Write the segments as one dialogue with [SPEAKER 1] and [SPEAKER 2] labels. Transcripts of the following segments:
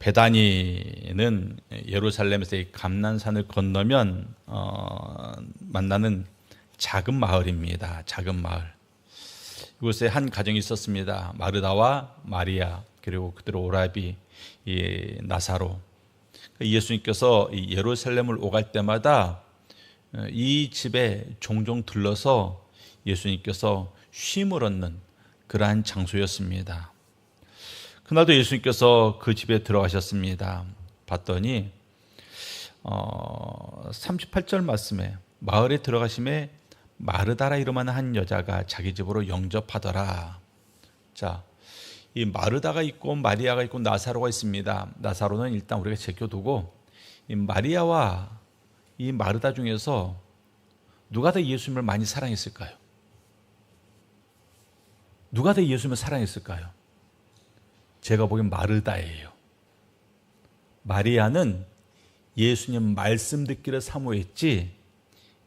[SPEAKER 1] 베다니는 예루살렘에서 이 감난산을 건너면 만나는 작은 마을입니다. 작은 마을. 이곳에 한 가정이 있었습니다. 마르다와 마리아, 그리고 그들의 오라비 이 나사로. 예수님께서 이 예루살렘을 오갈 때마다 이 집에 종종 들러서 예수님께서 쉼을 얻는 그러한 장소였습니다. 그날도 예수님께서 그 집에 들어가셨습니다. 봤더니 38절 말씀에 마을에 들어가심에 마르다라 이름하는 한 여자가 자기 집으로 영접하더라. 자, 이 마르다가 있고 마리아가 있고 나사로가 있습니다. 나사로는 일단 우리가 제껴두고 이 마리아와 이 마르다 중에서 누가 더 예수님을 많이 사랑했을까요? 누가 더 예수님을 사랑했을까요? 제가 보기엔 마르다예요. 마리아는 예수님 말씀 듣기를 사모했지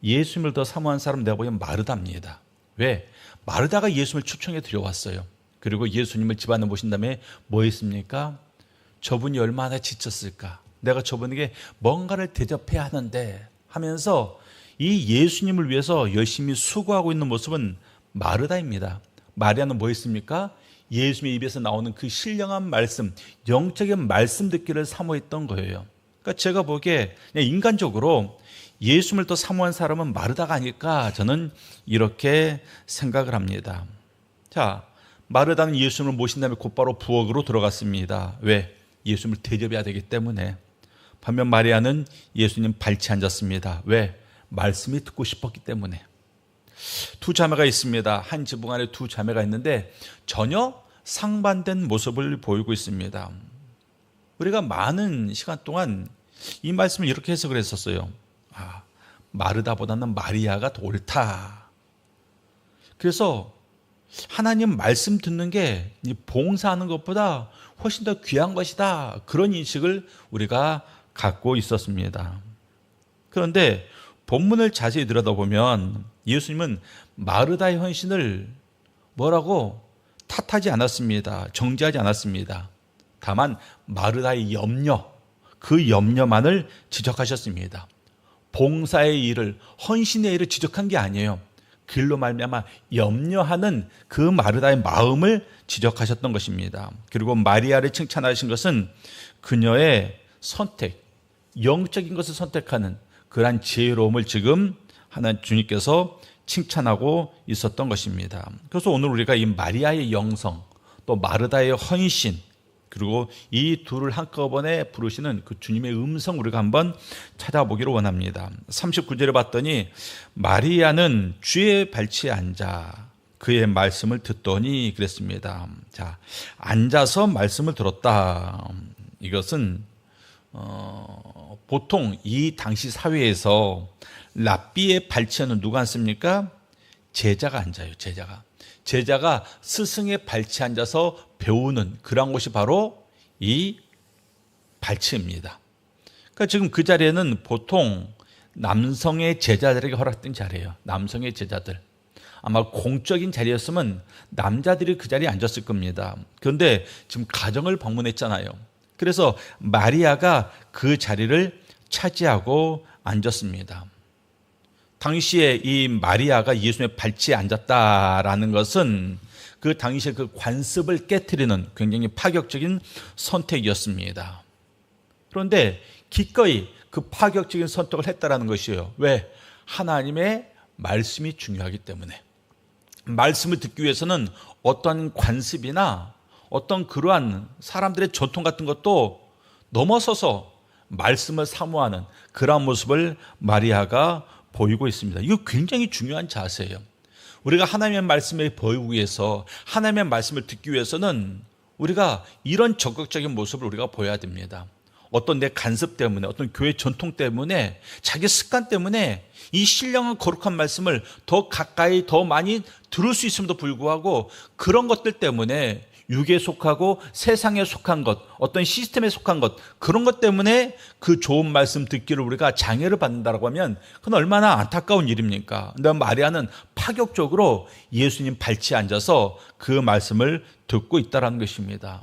[SPEAKER 1] 예수님을 더 사모한 사람 내가 보기엔 마르다입니다. 왜? 마르다가 예수님을 초청해 드려왔어요. 그리고 예수님을 집 안에 모신 다음에 뭐 했습니까? 저분이 얼마나 지쳤을까? 내가 저분에게 뭔가를 대접해야 하는데 하면서 이 예수님을 위해서 열심히 수고하고 있는 모습은 마르다입니다. 마리아는 뭐 했습니까? 예수님의 입에서 나오는 그 신령한 말씀, 영적인 말씀 듣기를 사모했던 거예요. 그러니까 제가 보기에 그냥 인간적으로 예수님을 더 사모한 사람은 마르다가 아닐까 저는 이렇게 생각을 합니다. 자, 마르다는 예수님을 모신 다음에 곧바로 부엌으로 들어갔습니다. 왜? 예수님을 대접해야 되기 때문에. 반면 마리아는 예수님 발치 앉았습니다. 왜? 말씀이 듣고 싶었기 때문에. 두 자매가 있습니다. 한 지붕 안에 두 자매가 있는데 전혀 상반된 모습을 보이고 있습니다. 우리가 많은 시간 동안 이 말씀을 이렇게 해석을 했었어요. 마르다보다는 마리아가 더 옳다. 그래서 하나님 말씀 듣는 게 봉사하는 것보다 훨씬 더 귀한 것이다. 그런 인식을 우리가 갖고 있었습니다. 그런데 본문을 자세히 들여다보면 예수님은 마르다의 헌신을 뭐라고 탓하지 않았습니다. 정죄하지 않았습니다. 다만 마르다의 염려, 그 염려만을 지적하셨습니다. 봉사의 일을, 헌신의 일을 지적한 게 아니에요. 그일로 말미암아 염려하는 그 마르다의 마음을 지적하셨던 것입니다. 그리고 마리아를 칭찬하신 것은 그녀의 선택, 영적인 것을 선택하는 그러한 지혜로움을 지금 하나님 주님께서 칭찬하고 있었던 것입니다. 그래서 오늘 우리가 이 마리아의 영성, 또 마르다의 헌신, 그리고 이 둘을 한꺼번에 부르시는 그 주님의 음성 우리가 한번 찾아보기를 원합니다. 39절에 봤더니 마리아는 주의 발치에 앉아 그의 말씀을 듣더니 그랬습니다. 자, 앉아서 말씀을 들었다. 이것은 보통 이 당시 사회에서 랍비의 발치에는 누가 앉습니까? 제자가 앉아요. 제자가 스승의 발치에 앉아서 배우는 그런 곳이 바로 이 발치입니다. 그러니까 지금 그 자리에는 보통 남성의 제자들에게 허락된 자리예요. 남성의 제자들. 아마 공적인 자리였으면 남자들이 그 자리에 앉았을 겁니다. 그런데 지금 가정을 방문했잖아요. 그래서 마리아가 그 자리를 차지하고 앉았습니다. 당시에 이 마리아가 예수님의 발치에 앉았다라는 것은 그 당시에 그 관습을 깨트리는 굉장히 파격적인 선택이었습니다. 그런데 기꺼이 그 파격적인 선택을 했다라는 것이에요. 왜? 하나님의 말씀이 중요하기 때문에. 말씀을 듣기 위해서는 어떤 관습이나 어떤 그러한 사람들의 전통 같은 것도 넘어서서 말씀을 사모하는 그러한 모습을 마리아가 보이고 있습니다. 이거 굉장히 중요한 자세예요. 우리가 하나님의 말씀을 보이기 위해서, 하나님의 말씀을 듣기 위해서는 우리가 이런 적극적인 모습을 우리가 보여야 됩니다. 어떤 내 간섭 때문에, 어떤 교회 전통 때문에, 자기 습관 때문에 이 신령한 거룩한 말씀을 더 가까이 더 많이 들을 수 있음에도 불구하고 그런 것들 때문에 육에 속하고 세상에 속한 것, 어떤 시스템에 속한 것, 그런 것 때문에 그 좋은 말씀 듣기를 우리가 장애를 받는다고 하면 그건 얼마나 안타까운 일입니까? 근데 마리아는 파격적으로 예수님 발치에 앉아서 그 말씀을 듣고 있다는 것입니다.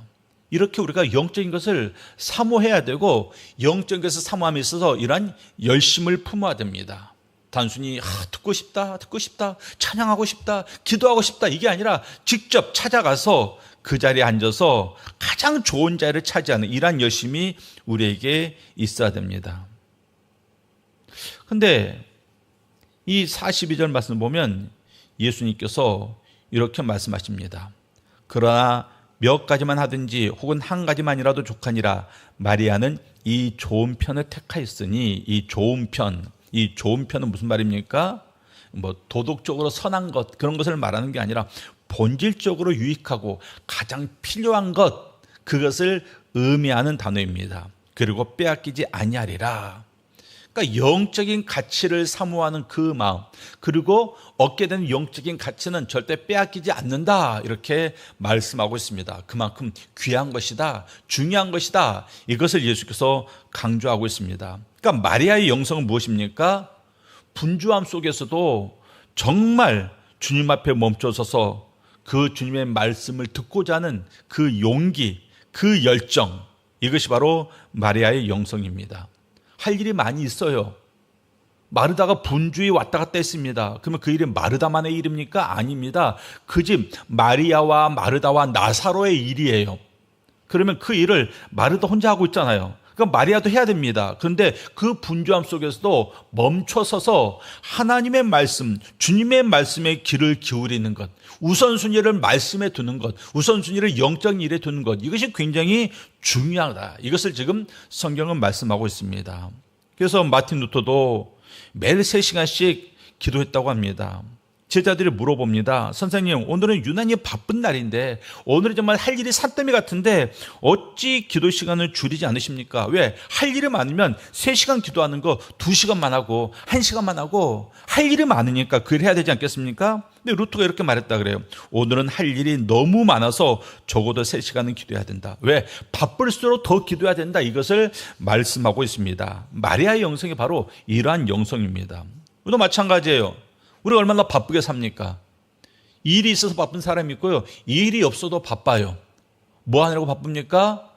[SPEAKER 1] 이렇게 우리가 영적인 것을 사모해야 되고 영적인 것을 사모함에 있어서 이러한 열심을 품어야 됩니다. 단순히 듣고 싶다, 찬양하고 싶다, 기도하고 싶다 이게 아니라 직접 찾아가서 그 자리에 앉아서 가장 좋은 자리를 차지하는 이러한 열심이 우리에게 있어야 됩니다. 그런데 이 42절 말씀을 보면 예수님께서 이렇게 말씀하십니다. 그러나 몇 가지만 하든지 혹은 한 가지만이라도 족하니라. 마리아는 이 좋은 편을 택하였으니. 이 좋은 편은 무슨 말입니까? 뭐 도덕적으로 선한 것 그런 것을 말하는 게 아니라 본질적으로 유익하고 가장 필요한 것, 그것을 의미하는 단어입니다. 그리고 빼앗기지 아니하리라. 그러니까 영적인 가치를 사모하는 그 마음, 그리고 얻게 되는 영적인 가치는 절대 빼앗기지 않는다, 이렇게 말씀하고 있습니다. 그만큼 귀한 것이다, 중요한 것이다, 이것을 예수께서 강조하고 있습니다. 그러니까 마리아의 영성은 무엇입니까? 분주함 속에서도 정말 주님 앞에 멈춰서서 그 주님의 말씀을 듣고자 하는 그 용기, 그 열정, 이것이 바로 마리아의 영성입니다. 할 일이 많이 있어요. 마르다가 분주히 왔다 갔다 했습니다. 그러면 그 일이 마르다만의 일입니까? 아닙니다. 그 집 마리아와 마르다와 나사로의 일이에요. 그러면 그 일을 마르다 혼자 하고 있잖아요. 그러니까 마리아도 해야 됩니다. 그런데 그 분주함 속에서도 멈춰서서 하나님의 말씀, 주님의 말씀에 귀를 기울이는 것, 우선순위를 말씀에 두는 것, 우선순위를 영적 일에 두는 것, 이것이 굉장히 중요하다. 이것을 지금 성경은 말씀하고 있습니다. 그래서 마틴 루터도 매일 3시간씩 기도했다고 합니다. 제자들이 물어봅니다. 선생님, 오늘은 유난히 바쁜 날인데 오늘은 정말 할 일이 산더미 같은데 어찌 기도 시간을 줄이지 않으십니까? 왜? 할 일이 많으면 3시간 기도하는 거 2시간만 하고 1시간만 하고 할 일이 많으니까 그 일 해야 되지 않겠습니까? 근데 루터가 이렇게 말했다 그래요. 오늘은 할 일이 너무 많아서 적어도 3시간은 기도해야 된다. 왜? 바쁠수록 더 기도해야 된다. 이것을 말씀하고 있습니다. 마리아의 영성이 바로 이러한 영성입니다. 우리도 마찬가지예요. 우리가 얼마나 바쁘게 삽니까? 일이 있어서 바쁜 사람이 있고요, 일이 없어도 바빠요. 뭐 하느라고 바쁩니까?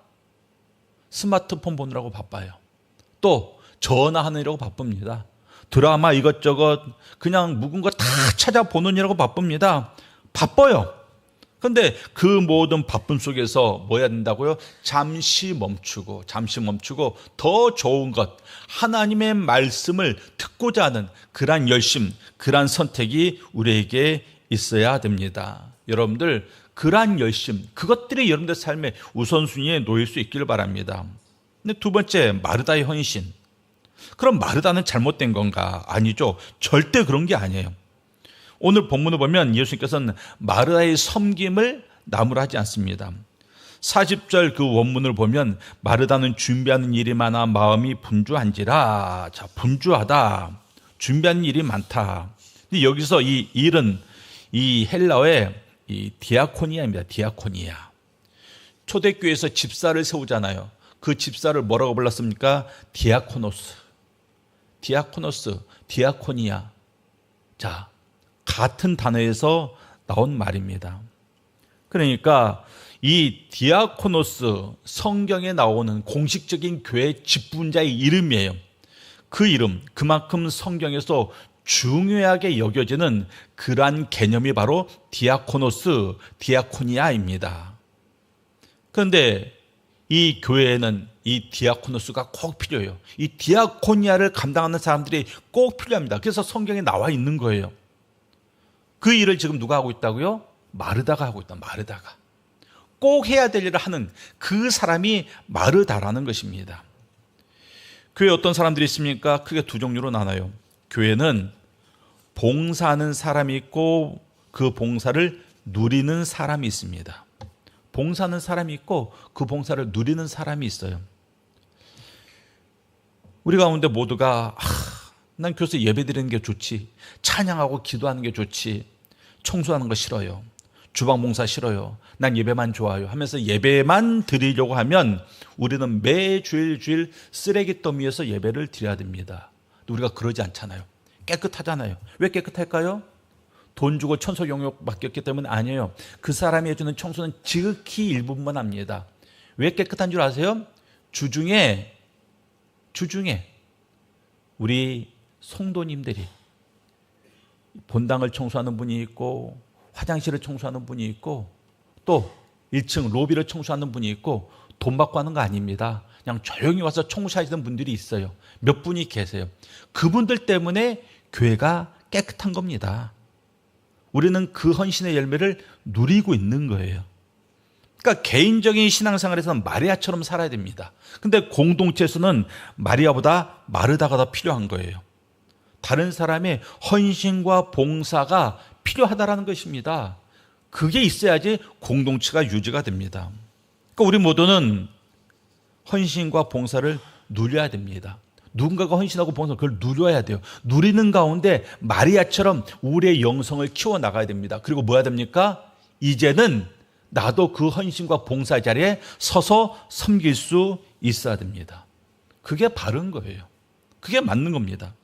[SPEAKER 1] 스마트폰 보느라고 바빠요. 또 전화하느라고 바쁩니다. 드라마 이것저것 그냥 묵은 거 다 찾아보느냐고 바쁩니다. 바빠요. 그런데 그 모든 바쁨 속에서 뭐 해야 된다고요? 잠시 멈추고 더 좋은 것, 하나님의 말씀을 듣고자 하는 그러한 열심, 그러한 선택이 우리에게 있어야 됩니다. 여러분들 그러한 열심, 그것들이 여러분들 삶의 우선순위에 놓일 수 있기를 바랍니다. 근데 두 번째, 마르다의 헌신. 그럼 마르다는 잘못된 건가? 아니죠. 절대 그런 게 아니에요. 오늘 본문을 보면 예수님께서는 마르다의 섬김을 나무라하지 않습니다. 40절 그 원문을 보면 마르다는 준비하는 일이 많아 마음이 분주한지라. 자, 분주하다. 준비하는 일이 많다. 근데 여기서 이 일은 이 헬라어의 이 디아코니아입니다. 디아코니아. 초대교회에서 집사를 세우잖아요. 그 집사를 뭐라고 불렀습니까? 디아코노스, 디아코니아. 자, 같은 단어에서 나온 말입니다. 그러니까 이 디아코노스, 성경에 나오는 공식적인 교회 직분자의 이름이에요. 그 이름, 그만큼 성경에서 중요하게 여겨지는 그러한 개념이 바로 디아코노스, 디아코니아입니다. 그런데 이 교회에는 이 디아코노스가 꼭 필요해요. 이 디아코니아를 감당하는 사람들이 꼭 필요합니다. 그래서 성경에 나와 있는 거예요. 그 일을 지금 누가 하고 있다고요? 마르다가 하고 있다. 마르다가. 꼭 해야 될 일을 하는 그 사람이 마르다라는 것입니다. 교회에 어떤 사람들이 있습니까? 크게 두 종류로 나눠요. 교회는 봉사하는 사람이 있고 그 봉사를 누리는 사람이 있습니다. 봉사하는 사람이 있고 그 봉사를 누리는 사람이 있어요. 우리 가운데 모두가 난 교회에서 예배드리는 게 좋지, 찬양하고 기도하는 게 좋지, 청소하는 거 싫어요, 주방 봉사 싫어요, 난 예배만 좋아요 하면서 예배만 드리려고 하면 우리는 매 주일 쓰레기더미 위에서 예배를 드려야 됩니다. 우리가 그러지 않잖아요. 깨끗하잖아요. 왜 깨끗할까요? 돈 주고 청소 용역 맡겼기 때문에 아니에요. 그 사람이 해주는 청소는 지극히 일부분만 합니다. 왜 깨끗한 줄 아세요? 주중에 우리 성도님들이 본당을 청소하는 분이 있고 화장실을 청소하는 분이 있고 또 1층 로비를 청소하는 분이 있고 돈 받고 하는 거 아닙니다. 그냥 조용히 와서 청소하시는 분들이 있어요. 몇 분이 계세요. 그분들 때문에 교회가 깨끗한 겁니다. 우리는 그 헌신의 열매를 누리고 있는 거예요. 그러니까 개인적인 신앙생활에서는 마리아처럼 살아야 됩니다. 근데 공동체에서는 마리아보다 마르다가 더 필요한 거예요. 다른 사람의 헌신과 봉사가 필요하다라는 것입니다. 그게 있어야지 공동체가 유지가 됩니다. 그러니까 우리 모두는 헌신과 봉사를 누려야 됩니다. 누군가가 헌신하고 봉사 그걸 누려야 돼요. 누리는 가운데 마리아처럼 우리의 영성을 키워나가야 됩니다. 그리고 뭐 해야 됩니까? 이제는 나도 그 헌신과 봉사 자리에 서서 섬길 수 있어야 됩니다. 그게 바른 거예요. 그게 맞는 겁니다.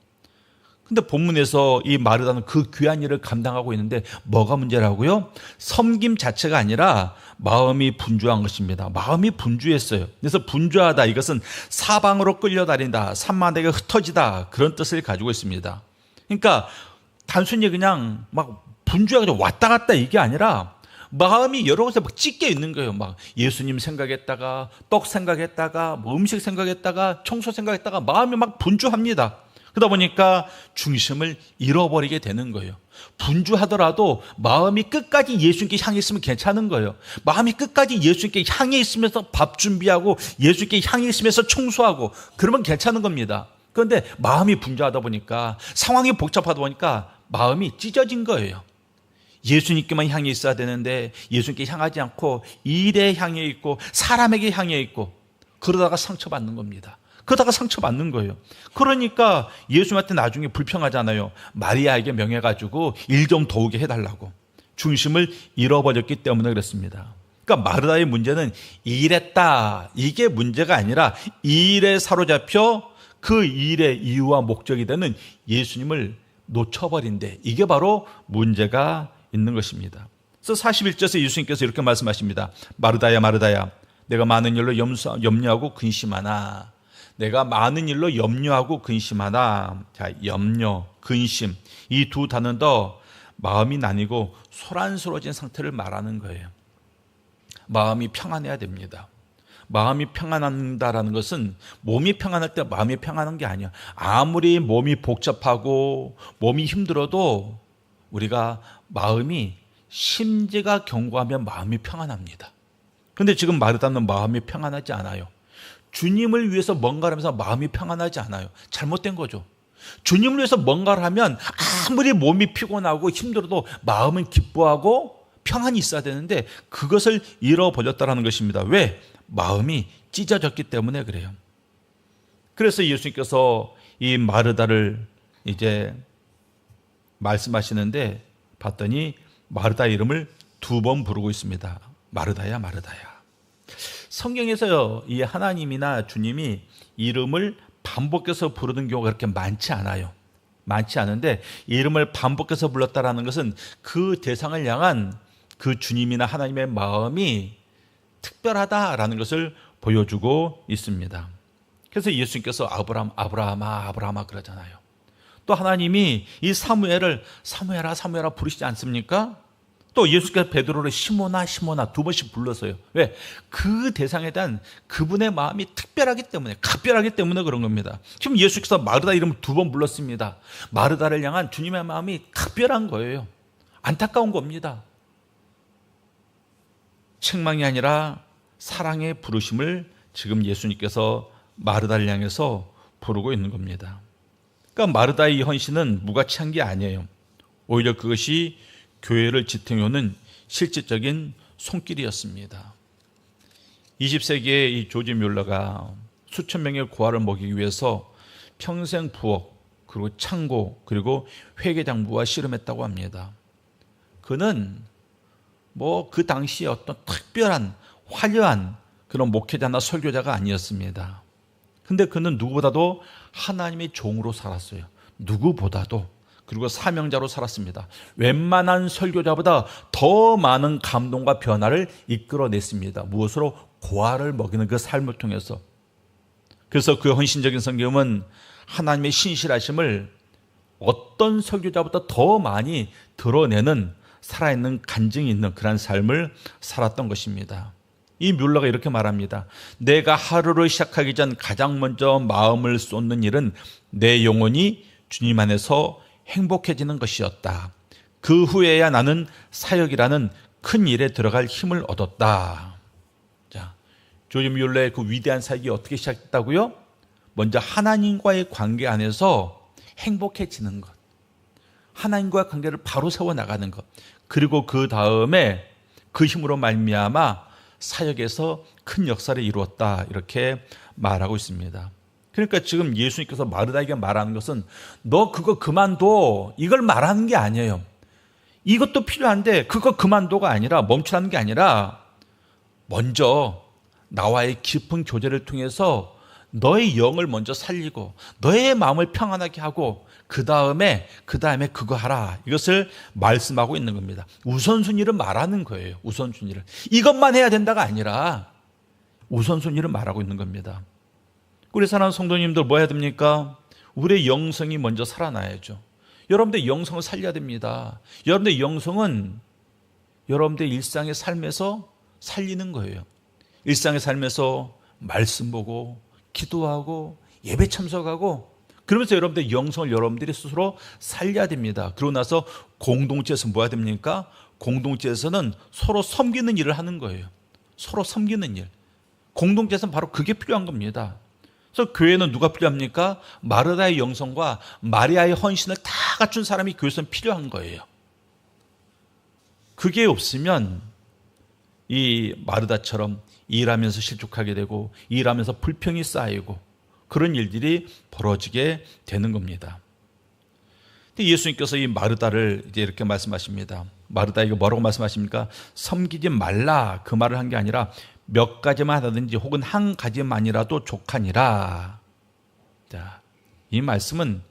[SPEAKER 1] 근데 본문에서 이 마르다는 그 귀한 일을 감당하고 있는데 뭐가 문제라고요? 섬김 자체가 아니라 마음이 분주한 것입니다. 마음이 분주했어요. 그래서 분주하다, 이것은 사방으로 끌려다닌다, 산만하게 흩어지다, 그런 뜻을 가지고 있습니다. 그러니까 단순히 그냥 막 분주하게 왔다 갔다 이게 아니라 마음이 여러 곳에 막 찢겨 있는 거예요. 막 예수님 생각했다가 떡 생각했다가 뭐 음식 생각했다가 청소 생각했다가 마음이 막 분주합니다. 그러다 보니까 중심을 잃어버리게 되는 거예요. 분주하더라도 마음이 끝까지 예수님께 향해 있으면 괜찮은 거예요. 마음이 끝까지 예수님께 향해 있으면서 밥 준비하고 예수님께 향해 있으면서 청소하고 그러면 괜찮은 겁니다. 그런데 마음이 분주하다 보니까 상황이 복잡하다 보니까 마음이 찢어진 거예요. 예수님께만 향해 있어야 되는데 예수님께 향하지 않고 일에 향해 있고 사람에게 향해 있고 그러다가 상처받는 겁니다. 그러다가 상처받는 거예요. 그러니까 예수님한테 나중에 불평하잖아요. 마리아에게 명해가지고 일 좀 도우게 해달라고. 중심을 잃어버렸기 때문에 그렇습니다. 그러니까 마르다의 문제는 일했다, 이게 문제가 아니라 일에 사로잡혀 그 일의 이유와 목적이 되는 예수님을 놓쳐버린데 이게 바로 문제가 있는 것입니다. 그래서 41절에서 예수님께서 이렇게 말씀하십니다. 마르다야 마르다야, 내가 많은 일로 염려하고 근심하나. 내가 많은 일로 염려하고 근심하나. 자, 염려, 근심, 이 두 단어는 더 마음이 나뉘고 소란스러워진 상태를 말하는 거예요. 마음이 평안해야 됩니다. 마음이 평안한다라는 것은 몸이 평안할 때 마음이 평안한 게 아니야. 아무리 몸이 복잡하고 몸이 힘들어도 우리가 마음이 심지가 견고하면 마음이 평안합니다. 그런데 지금 마르다는 마음이 평안하지 않아요. 주님을 위해서 뭔가를 하면서 마음이 평안하지 않아요. 잘못된 거죠. 주님을 위해서 뭔가를 하면 아무리 몸이 피곤하고 힘들어도 마음은 기뻐하고 평안이 있어야 되는데 그것을 잃어버렸다는 것입니다. 왜? 마음이 찢어졌기 때문에 그래요. 그래서 예수님께서 이 마르다를 이제 말씀하시는데 봤더니 마르다 이름을 2번 부르고 있습니다. 마르다야 마르다야. 성경에서 이 하나님이나 주님이 이름을 반복해서 부르는 경우가 그렇게 많지 않아요. 많지 않은데 이름을 반복해서 불렀다라는 것은 그 대상을 향한 그 주님이나 하나님의 마음이 특별하다라는 것을 보여주고 있습니다. 그래서 예수님께서 아브라함아 그러잖아요. 또 하나님이 이 사무엘을 사무엘아 부르시지 않습니까? 또 예수께서 베드로를 시몬아 2번씩 불렀어요. 왜? 그 대상에 대한 그분의 마음이 특별하기 때문에, 각별하기 때문에 그런 겁니다. 지금 예수께서 마르다 이름을 2번 불렀습니다. 마르다를 향한 주님의 마음이 각별한 거예요. 안타까운 겁니다. 책망이 아니라 사랑의 부르심을 지금 예수님께서 마르다를 향해서 부르고 있는 겁니다. 그러니까 마르다의 이 헌신은 무가치한 게 아니에요. 오히려 그것이 교회를 지탱해오는 실질적인 손길이었습니다. 20세기에 이 조지 뮬러가 수천 명의 고아를 먹이기 위해서 평생 부엌, 그리고 창고, 그리고 회계장부와 씨름했다고 합니다. 그는 뭐 그 당시에 어떤 특별한 화려한 그런 목회자나 설교자가 아니었습니다. 근데 그는 누구보다도 하나님의 종으로 살았어요. 누구보다도. 그리고 사명자로 살았습니다. 웬만한 설교자보다 더 많은 감동과 변화를 이끌어냈습니다. 무엇으로? 고아를 먹이는 그 삶을 통해서. 그래서 그 헌신적인 성경은 하나님의 신실하심을 어떤 설교자보다 더 많이 드러내는 살아있는 간증이 있는 그런 삶을 살았던 것입니다. 이 뮬러가 이렇게 말합니다. 내가 하루를 시작하기 전 가장 먼저 마음을 쏟는 일은 내 영혼이 주님 안에서 행복해지는 것이었다. 그 후에야 나는 사역이라는 큰 일에 들어갈 힘을 얻었다. 자, 조지 뮬러의 그 위대한 사역이 어떻게 시작됐다고요? 먼저 하나님과의 관계 안에서 행복해지는 것. 하나님과의 관계를 바로 세워나가는 것. 그리고 그 다음에 그 힘으로 말미암아 사역에서 큰 역사를 이루었다. 이렇게 말하고 있습니다. 그러니까 지금 예수님께서 마르다에게 말하는 것은 너 그거 그만둬. 이걸 말하는 게 아니에요. 이것도 필요한데 그거 그만둬가 아니라 멈추라는 게 아니라 먼저 나와의 깊은 교제를 통해서 너의 영을 먼저 살리고 너의 마음을 평안하게 하고 그 다음에 그거 하라. 이것을 말씀하고 있는 겁니다. 우선순위를 말하는 거예요. 우선순위를. 이것만 해야 된다가 아니라 우선순위를 말하고 있는 겁니다. 우리 사랑하는 성도님들 뭐 해야 됩니까? 우리의 영성이 먼저 살아나야죠. 여러분들의 영성을 살려야 됩니다. 여러분들의 영성은 여러분들의 일상의 삶에서 살리는 거예요. 일상의 삶에서 말씀 보고 기도하고 예배 참석하고 그러면서 여러분들의 영성을 여러분들이 스스로 살려야 됩니다. 그러고 나서 공동체에서 뭐 해야 됩니까? 공동체에서는 서로 섬기는 일을 하는 거예요. 서로 섬기는 일. 공동체에서는 바로 그게 필요한 겁니다. 그래서 교회는 누가 필요합니까? 마르다의 영성과 마리아의 헌신을 다 갖춘 사람이 교회에서는 필요한 거예요. 그게 없으면 이 마르다처럼 일하면서 실족하게 되고 일하면서 불평이 쌓이고 그런 일들이 벌어지게 되는 겁니다. 근데 예수님께서 이 마르다를 이제 이렇게 말씀하십니다. 마르다에게 뭐라고 말씀하십니까? 섬기지 말라 그 말을 한 게 아니라 몇 가지만 하든지 혹은 한 가지만이라도 족하니라. 자, 이 말씀은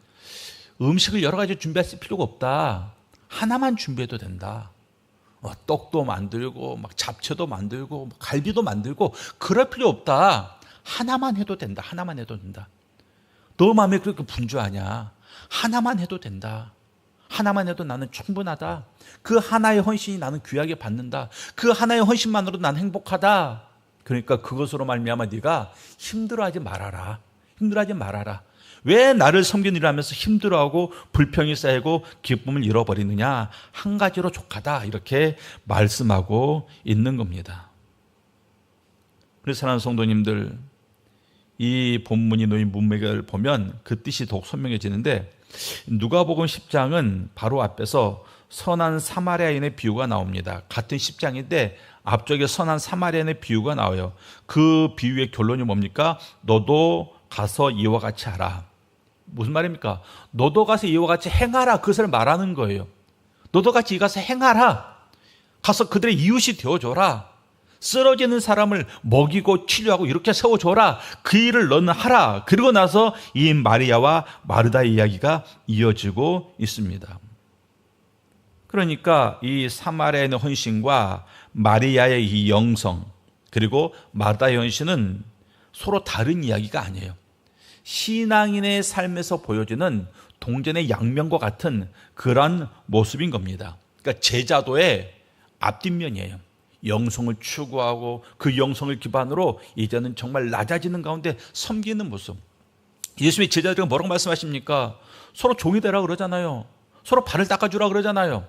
[SPEAKER 1] 음식을 여러 가지 준비할 필요가 없다. 하나만 준비해도 된다. 떡도 만들고 막 잡채도 만들고 갈비도 만들고 그럴 필요 없다. 하나만 해도 된다. 하나만 해도 된다. 너 마음에 그렇게 분주하냐? 하나만 해도 된다. 하나만 해도 나는 충분하다. 그 하나의 헌신이 나는 귀하게 받는다. 그 하나의 헌신만으로도 나는 행복하다. 그러니까 그것으로 말미암아 네가 힘들어하지 말아라. 힘들어하지 말아라. 왜 나를 섬기는 일을 하면서 힘들어하고 불평이 쌓이고 기쁨을 잃어버리느냐? 한 가지로 족하다. 이렇게 말씀하고 있는 겁니다. 그래서 사랑하는 성도님들, 이 본문이 놓인 문맥을 보면 그 뜻이 더욱 선명해지는데 누가복음 10장은 바로 앞에서 선한 사마리아인의 비유가 나옵니다. 같은 10장인데 앞쪽에 선한 사마리아인의 비유가 나와요. 그 비유의 결론이 뭡니까? 너도 가서 이와 같이 하라. 무슨 말입니까? 너도 가서 이와 같이 행하라. 그것을 말하는 거예요. 너도 같이 가서 행하라. 가서 그들의 이웃이 되어줘라. 쓰러지는 사람을 먹이고 치료하고 이렇게 세워줘라. 그 일을 너는 하라. 그리고 나서 이 마리아와 마르다의 이야기가 이어지고 있습니다. 그러니까 이 사마리아의 헌신과 마리아의 이 영성 그리고 마르다의 헌신은 서로 다른 이야기가 아니에요. 신앙인의 삶에서 보여지는 동전의 양면과 같은 그런 모습인 겁니다. 그러니까 제자도의 앞뒷면이에요. 영성을 추구하고 그 영성을 기반으로 이제는 정말 낮아지는 가운데 섬기는 모습. 예수님의 제자들은 뭐라고 말씀하십니까? 서로 종이 되라 그러잖아요. 서로 발을 닦아주라 그러잖아요.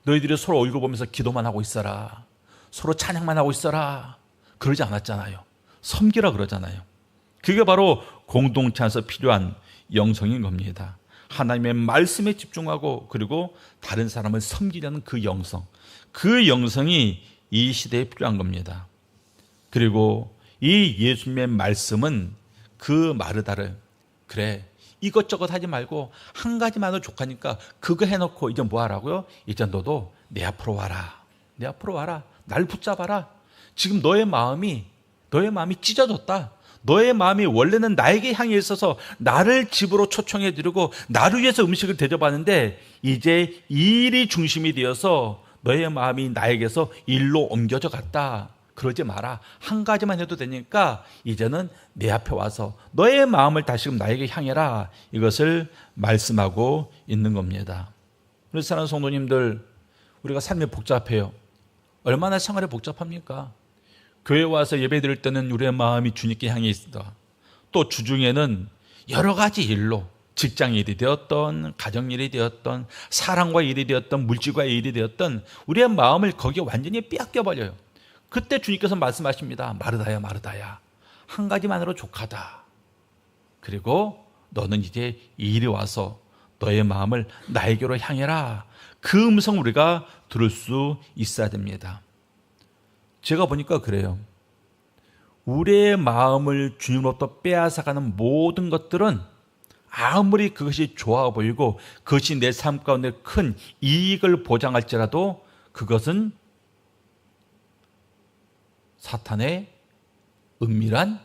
[SPEAKER 1] 너희들이 서로 얼굴 보면서 기도만 하고 있어라. 서로 찬양만 하고 있어라. 그러지 않았잖아요. 섬기라 그러잖아요. 그게 바로 공동체 안에서 필요한 영성인 겁니다. 하나님의 말씀에 집중하고 그리고 다른 사람을 섬기려는 그 영성. 그 영성이 이 시대에 필요한 겁니다. 그리고 이 예수님의 말씀은 그 마르다를 그래 이것저것 하지 말고 한 가지만으로 족하니까 그거 해놓고 이제 뭐 하라고요? 이제 너도 내 앞으로 와라. 내 앞으로 와라. 날 붙잡아라. 지금 너의 마음이 찢어졌다. 너의 마음이 원래는 나에게 향해 있어서 나를 집으로 초청해 드리고 나를 위해서 음식을 대접하는데 이제 일이 중심이 되어서 너의 마음이 나에게서 일로 옮겨져 갔다. 그러지 마라. 한 가지만 해도 되니까 이제는 내 앞에 와서 너의 마음을 다시금 나에게 향해라. 이것을 말씀하고 있는 겁니다. 그래서 사랑하는 성도님들, 우리가 삶이 복잡해요. 얼마나 생활이 복잡합니까? 교회 와서 예배 드릴 때는 우리의 마음이 주님께 향해 있다. 또 주중에는 여러 가지 일로 직장일이 되었던, 가정일이 되었던, 사랑과 일이 되었던, 물질과의 일이 되었던 우리의 마음을 거기에 완전히 빼앗겨버려요. 그때 주님께서 말씀하십니다. 마르다야, 마르다야, 한 가지만으로 족하다. 그리고 너는 이제 이리 와서 너의 마음을 나에게로 향해라. 그 음성 우리가 들을 수 있어야 됩니다. 제가 보니까 그래요. 우리의 마음을 주님으로부터 빼앗아가는 모든 것들은 아무리 그것이 좋아 보이고 그것이 내 삶 가운데 큰 이익을 보장할지라도 그것은 사탄의 은밀한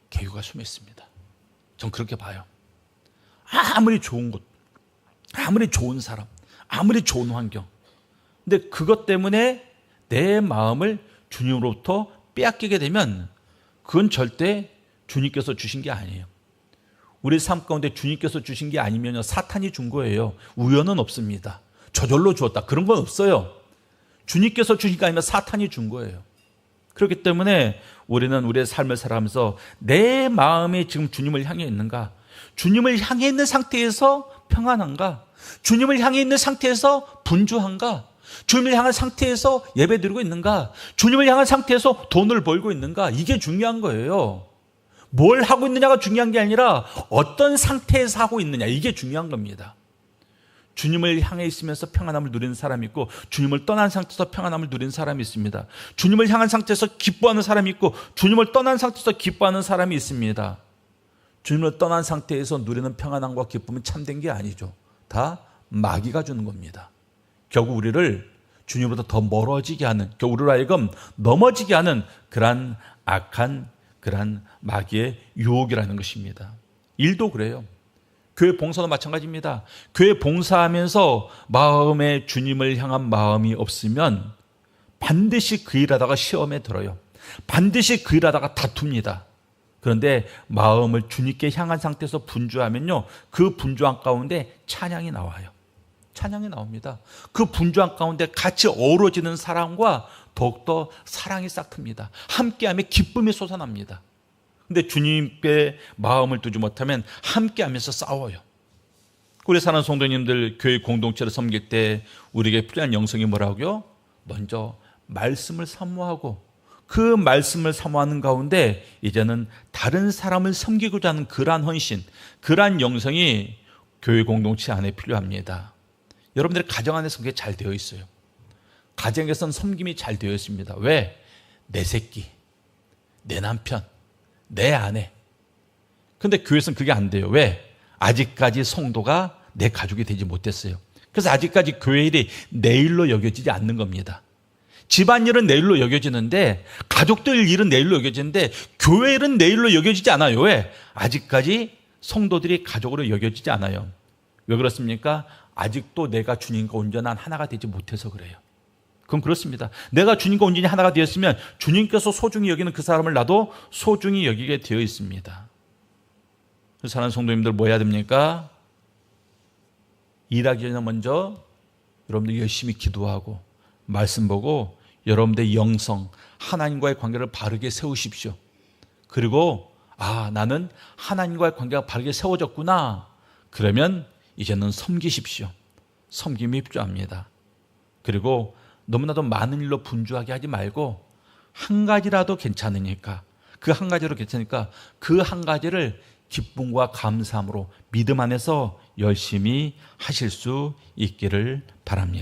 [SPEAKER 1] 계유가 숨어 있습니다. 전 그렇게 봐요. 아무리 좋은 곳, 아무리 좋은 사람, 아무리 좋은 환경, 근데 그것 때문에 내 마음을 주님으로부터 빼앗기게 되면 그건 절대 주님께서 주신 게 아니에요. 우리 삶 가운데 주님께서 주신 게 아니면요, 사탄이 준 거예요. 우연은 없습니다. 저절로 주었다, 그런 건 없어요. 주님께서 주신 게 아니면 사탄이 준 거예요. 그렇기 때문에 우리는 우리의 삶을 살아가면서 내 마음이 지금 주님을 향해 있는가, 주님을 향해 있는 상태에서 평안한가, 주님을 향해 있는 상태에서 분주한가, 주님을 향한 상태에서 예배드리고 있는가, 주님을 향한 상태에서 돈을 벌고 있는가, 이게 중요한 거예요. 뭘 하고 있느냐가 중요한 게 아니라 어떤 상태에서 하고 있느냐, 이게 중요한 겁니다. 주님을 향해 있으면서 평안함을 누리는 사람이 있고, 주님을 떠난 상태에서 평안함을 누리는 사람이 있습니다. 주님을 향한 상태에서 기뻐하는 사람이 있고, 주님을 떠난 상태에서 기뻐하는 사람이 있습니다. 주님을 떠난 상태에서 누리는 평안함과 기쁨은 참된 게 아니죠. 다 마귀가 주는 겁니다. 결국 우리를 주님으로부터 더 멀어지게 하는, 결국 우리로 하여금 넘어지게 하는 그러한 악한, 그러한 마귀의 유혹이라는 것입니다. 일도 그래요. 교회 봉사도 마찬가지입니다. 교회 봉사하면서 마음에 주님을 향한 마음이 없으면 반드시 그 일하다가 시험에 들어요. 반드시 그 일하다가 다툽니다. 그런데 마음을 주님께 향한 상태에서 분주하면요, 그 분주한 가운데 찬양이 나와요. 찬양이 나옵니다. 그 분주한 가운데 같이 어우러지는 사람과 더욱더 사랑이 싹틉니다. 함께하며 기쁨이 솟아납니다. 근데 주님께 마음을 두지 못하면 함께하면서 싸워요. 우리 사는 성도님들, 교회 공동체를 섬길 때 우리에게 필요한 영성이 뭐라고요? 먼저 말씀을 사모하고, 그 말씀을 사모하는 가운데 이제는 다른 사람을 섬기고자 하는 그러한 헌신, 그러한 영성이 교회 공동체 안에 필요합니다. 여러분들의 가정 안에서 그게 잘 되어 있어요. 가정에서는 섬김이 잘 되어 있습니다. 왜? 내 새끼, 내 남편, 내 아내. 근데 교회에서는 그게 안 돼요. 왜? 아직까지 성도가 내 가족이 되지 못했어요. 그래서 아직까지 교회 일이 내 일로 여겨지지 않는 겁니다. 집안일은 내 일로 여겨지는데, 가족들 일은 내 일로 여겨지는데, 교회 일은 내 일로 여겨지지 않아요. 왜? 아직까지 성도들이 가족으로 여겨지지 않아요. 왜 그렇습니까? 아직도 내가 주님과 온전한 하나가 되지 못해서 그래요. 그건 그렇습니다. 내가 주님과 온전히 하나가 되었으면 주님께서 소중히 여기는 그 사람을 나도 소중히 여기게 되어 있습니다. 그래서 사랑하는 성도님들, 뭐 해야 됩니까? 일하기 전에 먼저 여러분들 열심히 기도하고 말씀 보고 여러분들의 영성, 하나님과의 관계를 바르게 세우십시오. 그리고 나는 하나님과의 관계가 바르게 세워졌구나. 그러면 이제는 섬기십시오. 섬김이 필요합니다. 그리고 너무나도 많은 일로 분주하게 하지 말고 한 가지라도 괜찮으니까, 그 한 가지로 괜찮으니까 그 한 가지를 기쁨과 감사함으로 믿음 안에서 열심히 하실 수 있기를 바랍니다.